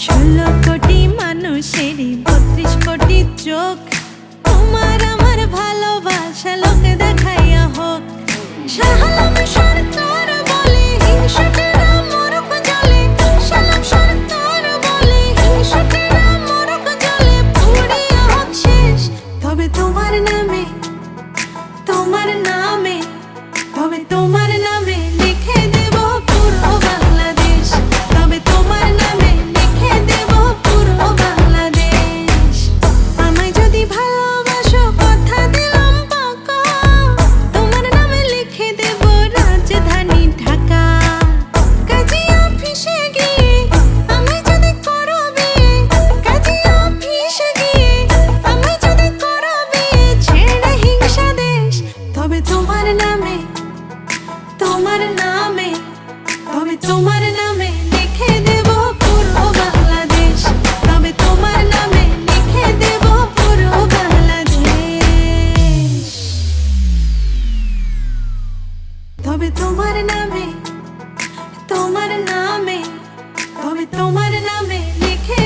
16 কোটি মানুষেরই 32 কোটি চোখ, তোমার আমার ভালোবাসা লোকে দেখাইয়া হোক। শাহালাম সরকার বলে হিংসুটেরা মরক জ্বলে, শালাম সরকার বলে হিংসুটেরা মরক জ্বলে, পুড়িয়া হোক শেষ। তবে তোমার নামে, তোমার নামে, তবে তোমার নামে লিখে দেব পুরো বাংলাদেশ। তবে তোমার নামে লিখে দেব পুরো বাংলাদেশ। আমায় যদি ভালোবাসো কথা দিলাম পাকা, তোমার নামে লিখে দেব রাজধানী ঢাকা। কাজী অফিসে গিয়ে আমায় যদি করো বিয়ে, কাজী অফিসে গিয়ে আমায় যদি করো বিয়ে, ছেড়ে হিংসা দেশ। তবে তোমার নামে, তোমার নামে, তবে তোমার নামে লিখে দেব পুরো বাংলাদেশ। তবে তোমার নামে লিখে দেব পুরো বাংলাদেশ। তবে তোমার নামে, তোমার নামে, তবে তোমার নামে লিখে